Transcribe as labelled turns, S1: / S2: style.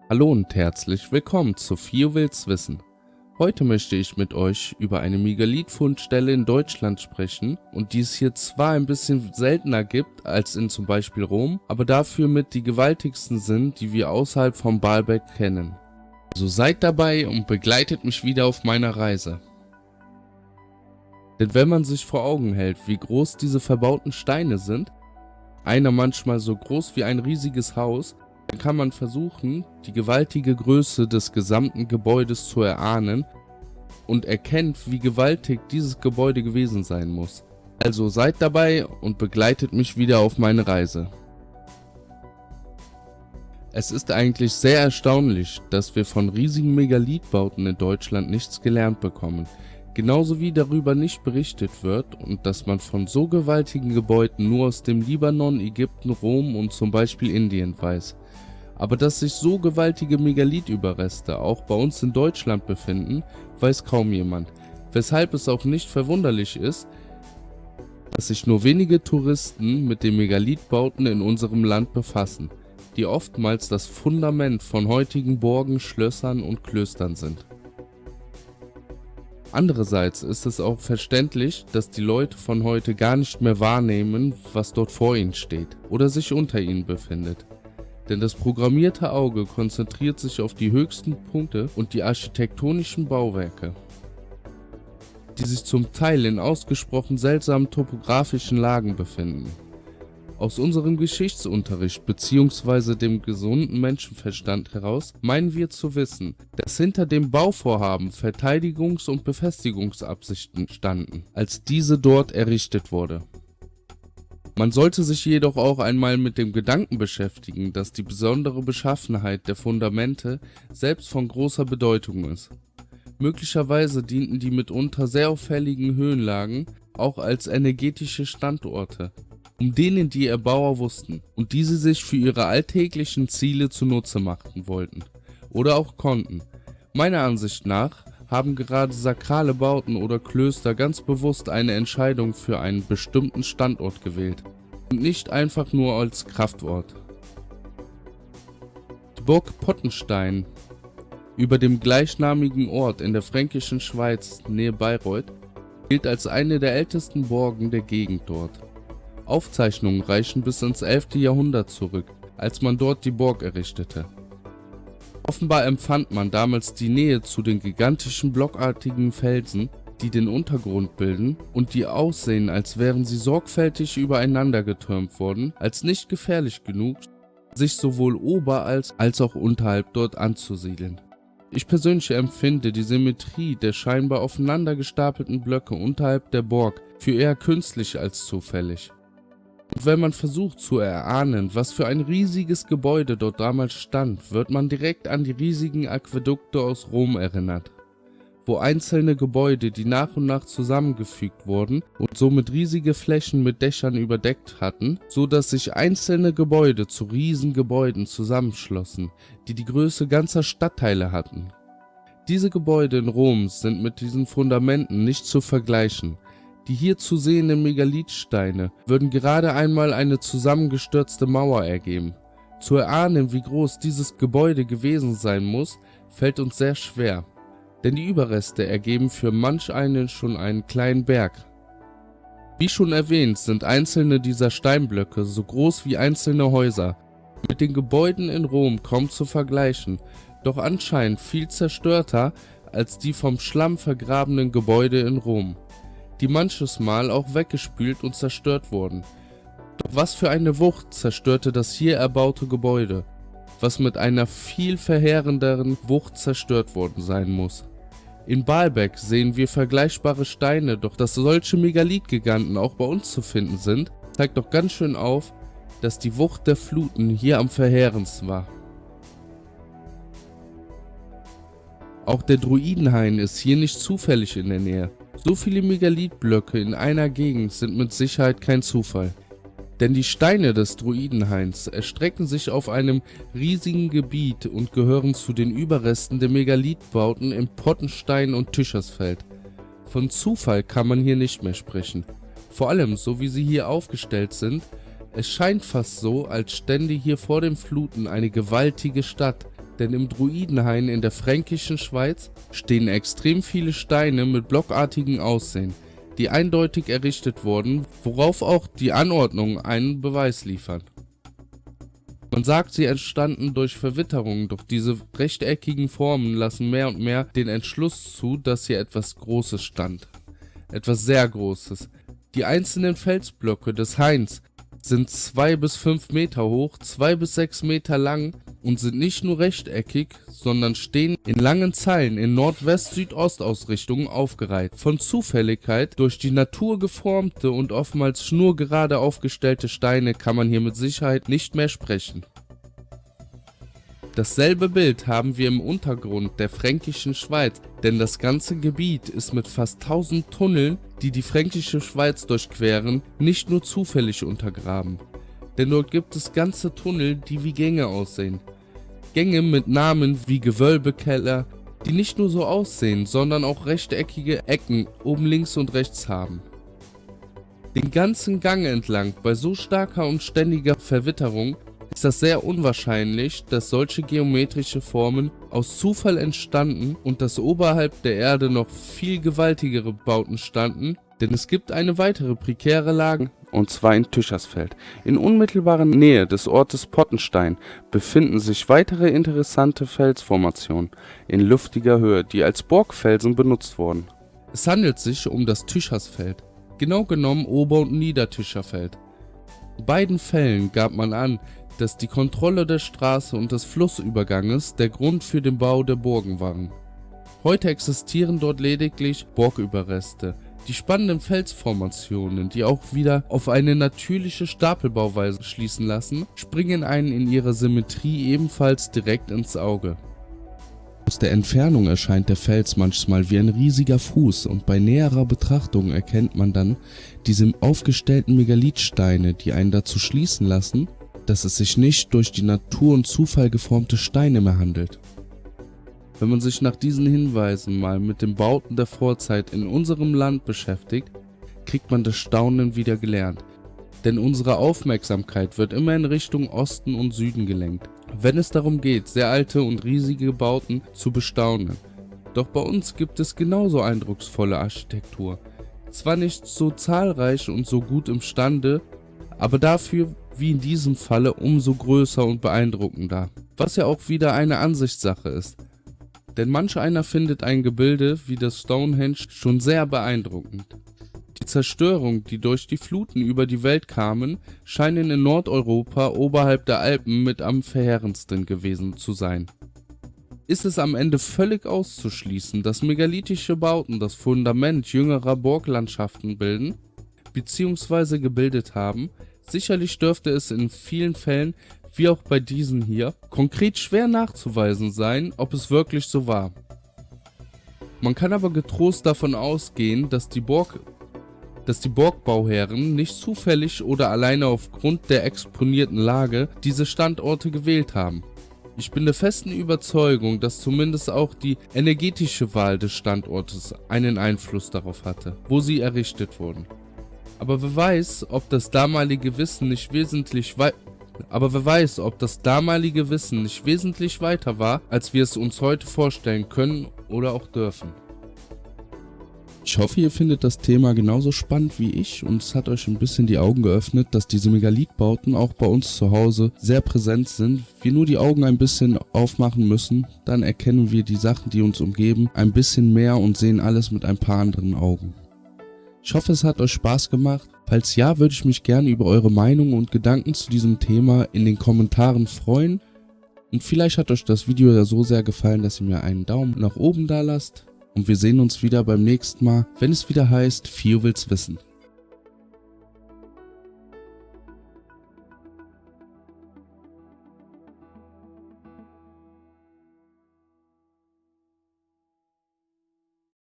S1: Hallo und herzlich willkommen zu Vier Will's Wissen. Heute möchte ich mit euch über eine Megalith-Fundstelle in Deutschland sprechen und die es hier zwar ein bisschen seltener gibt als in zum Beispiel Rom, aber dafür mit die gewaltigsten sind, die wir außerhalb von Baalbek kennen. Also seid dabei und begleitet mich wieder auf meiner Reise. Denn wenn man sich vor Augen hält, wie groß diese verbauten Steine sind, einer manchmal so groß wie ein riesiges Haus, dann kann man versuchen, die gewaltige Größe des gesamten Gebäudes zu erahnen und erkennt, wie gewaltig dieses Gebäude gewesen sein muss. Also seid dabei und begleitet mich wieder auf meine Reise. Es ist eigentlich sehr erstaunlich, dass wir von riesigen Megalithbauten in Deutschland nichts gelernt bekommen. Genauso wie darüber nicht berichtet wird und dass man von so gewaltigen Gebäuden nur aus dem Libanon, Ägypten, Rom und zum Beispiel Indien weiß. Aber dass sich so gewaltige Megalithüberreste auch bei uns in Deutschland befinden, weiß kaum jemand, weshalb es auch nicht verwunderlich ist, dass sich nur wenige Touristen mit den Megalithbauten in unserem Land befassen, die oftmals das Fundament von heutigen Burgen, Schlössern und Klöstern sind. Andererseits ist es auch verständlich, dass die Leute von heute gar nicht mehr wahrnehmen, was dort vor ihnen steht oder sich unter ihnen befindet. Denn das programmierte Auge konzentriert sich auf die höchsten Punkte und die architektonischen Bauwerke, die sich zum Teil in ausgesprochen seltsamen topografischen Lagen befinden. Aus unserem Geschichtsunterricht bzw. dem gesunden Menschenverstand heraus meinen wir zu wissen, dass hinter dem Bauvorhaben Verteidigungs- und Befestigungsabsichten standen, als diese dort errichtet wurde. Man sollte sich jedoch auch einmal mit dem Gedanken beschäftigen, dass die besondere Beschaffenheit der Fundamente selbst von großer Bedeutung ist. Möglicherweise dienten die mitunter sehr auffälligen Höhenlagen auch als energetische Standorte, um denen die Erbauer wussten und diese sich für ihre alltäglichen Ziele zunutze machen wollten oder auch konnten. Meiner Ansicht nach haben gerade sakrale Bauten oder Klöster ganz bewusst eine Entscheidung für einen bestimmten Standort gewählt und nicht einfach nur als Kraftort. Die Burg Pottenstein über dem gleichnamigen Ort in der fränkischen Schweiz nähe Bayreuth gilt als eine der ältesten Burgen der Gegend dort. Aufzeichnungen reichen bis ins 11. Jahrhundert zurück, als man dort die Burg errichtete. Offenbar empfand man damals die Nähe zu den gigantischen blockartigen Felsen, die den Untergrund bilden und die aussehen, als wären sie sorgfältig übereinander getürmt worden, als nicht gefährlich genug, sich sowohl als auch unterhalb dort anzusiedeln. Ich persönlich empfinde die Symmetrie der scheinbar aufeinander gestapelten Blöcke unterhalb der Burg für eher künstlich als zufällig. Und wenn man versucht zu erahnen, was für ein riesiges Gebäude dort damals stand, wird man direkt an die riesigen Aquädukte aus Rom erinnert, wo einzelne Gebäude, die nach und nach zusammengefügt wurden und somit riesige Flächen mit Dächern überdeckt hatten, so dass sich einzelne Gebäude zu Riesengebäuden zusammenschlossen, die die Größe ganzer Stadtteile hatten. Diese Gebäude in Rom sind mit diesen Fundamenten nicht zu vergleichen. Die hier zu sehenden Megalithsteine würden gerade einmal eine zusammengestürzte Mauer ergeben. Zu erahnen, wie groß dieses Gebäude gewesen sein muss, fällt uns sehr schwer, denn die Überreste ergeben für manch einen schon einen kleinen Berg. Wie schon erwähnt, sind einzelne dieser Steinblöcke so groß wie einzelne Häuser, mit den Gebäuden in Rom kaum zu vergleichen, doch anscheinend viel zerstörter als die vom Schlamm vergrabenen Gebäude in Rom, die manches Mal auch weggespült und zerstört wurden. Doch was für eine Wucht zerstörte das hier erbaute Gebäude, was mit einer viel verheerenderen Wucht zerstört worden sein muss. In Baalbek sehen wir vergleichbare Steine, doch dass solche Megalith-Giganten auch bei uns zu finden sind, zeigt doch ganz schön auf, dass die Wucht der Fluten hier am verheerendsten war. Auch der Druidenhain ist hier nicht zufällig in der Nähe. So viele Megalithblöcke in einer Gegend sind mit Sicherheit kein Zufall. Denn die Steine des Druidenhains erstrecken sich auf einem riesigen Gebiet und gehören zu den Überresten der Megalithbauten in Pottenstein und Tyschersfeld. Von Zufall kann man hier nicht mehr sprechen. Vor allem, so wie sie hier aufgestellt sind, es scheint fast so, als stände hier vor den Fluten eine gewaltige Stadt, denn im Druidenhain in der fränkischen Schweiz stehen extrem viele Steine mit blockartigem Aussehen, die eindeutig errichtet wurden, worauf auch die Anordnungen einen Beweis liefern. Man sagt, sie entstanden durch Verwitterung, doch diese rechteckigen Formen lassen mehr und mehr den Entschluss zu, dass hier etwas Großes stand. Etwas sehr Großes. Die einzelnen Felsblöcke des Hains sind 2 bis 5 Meter hoch, 2 bis 6 Meter lang und sind nicht nur rechteckig, sondern stehen in langen Zeilen in Nordwest-Südost-Ausrichtungen aufgereiht. Von Zufälligkeit durch die Natur geformte und oftmals schnurgerade aufgestellte Steine kann man hier mit Sicherheit nicht mehr sprechen. Dasselbe Bild haben wir im Untergrund der fränkischen Schweiz, denn das ganze Gebiet ist mit fast 1000 Tunneln, die die fränkische Schweiz durchqueren, nicht nur zufällig untergraben. Denn dort gibt es ganze Tunnel, die wie Gänge aussehen. Gänge mit Namen wie Gewölbekeller, die nicht nur so aussehen, sondern auch rechteckige Ecken oben links und rechts haben. Den ganzen Gang entlang, bei so starker und ständiger Verwitterung, ist das sehr unwahrscheinlich, dass solche geometrische Formen aus Zufall entstanden und dass oberhalb der Erde noch viel gewaltigere Bauten standen, denn es gibt eine weitere prekäre Lage, und zwar in Tychersfeld. In unmittelbarer Nähe des Ortes Pottenstein befinden sich weitere interessante Felsformationen in luftiger Höhe, die als Burgfelsen benutzt wurden. Es handelt sich um das Tychersfeld, genau genommen Ober- und Niedertycherfeld. In beiden Fällen gab man an, dass die Kontrolle der Straße und des Flussüberganges der Grund für den Bau der Burgen waren. Heute existieren dort lediglich Burgüberreste. Die spannenden Felsformationen, die auch wieder auf eine natürliche Stapelbauweise schließen lassen, springen einen in ihrer Symmetrie ebenfalls direkt ins Auge. Aus der Entfernung erscheint der Fels manchmal wie ein riesiger Fuß und bei näherer Betrachtung erkennt man dann diese aufgestellten Megalithsteine, die einen dazu schließen lassen, dass es sich nicht durch die Natur und Zufall geformte Steine mehr handelt. Wenn man sich nach diesen Hinweisen mal mit den Bauten der Vorzeit in unserem Land beschäftigt, kriegt man das Staunen wieder gelernt. Denn unsere Aufmerksamkeit wird immer in Richtung Osten und Süden gelenkt, wenn es darum geht, sehr alte und riesige Bauten zu bestaunen. Doch bei uns gibt es genauso eindrucksvolle Architektur. Zwar nicht so zahlreich und so gut imstande, aber dafür, wie in diesem Falle, umso größer und beeindruckender. Was ja auch wieder eine Ansichtssache ist. Denn manch einer findet ein Gebilde wie das Stonehenge schon sehr beeindruckend. Die Zerstörungen, die durch die Fluten über die Welt kamen, scheinen in Nordeuropa oberhalb der Alpen mit am verheerendsten gewesen zu sein. Ist es am Ende völlig auszuschließen, dass megalithische Bauten das Fundament jüngerer Burglandschaften bilden bzw. gebildet haben? Sicherlich dürfte es in vielen Fällen, wie auch bei diesen hier, konkret schwer nachzuweisen sein, ob es wirklich so war. Man kann aber getrost davon ausgehen, dass die Burgbauherren nicht zufällig oder alleine aufgrund der exponierten Lage diese Standorte gewählt haben. Ich bin der festen Überzeugung, dass zumindest auch die energetische Wahl des Standortes einen Einfluss darauf hatte, wo sie errichtet wurden. Aber wer weiß, ob das damalige Wissen nicht wesentlich weiter war, als wir es uns heute vorstellen können oder auch dürfen. Ich hoffe, ihr findet das Thema genauso spannend wie ich und es hat euch ein bisschen die Augen geöffnet, dass diese Megalithbauten auch bei uns zu Hause sehr präsent sind. Wir nur die Augen ein bisschen aufmachen müssen, dann erkennen wir die Sachen, die uns umgeben, ein bisschen mehr und sehen alles mit ein paar anderen Augen. Ich hoffe, es hat euch Spaß gemacht. Falls ja, würde ich mich gerne über eure Meinung und Gedanken zu diesem Thema in den Kommentaren freuen. Und vielleicht hat euch das Video ja so sehr gefallen, dass ihr mir einen Daumen nach oben da lasst. Und wir sehen uns wieder beim nächsten Mal, wenn es wieder heißt, Fio will's wissen.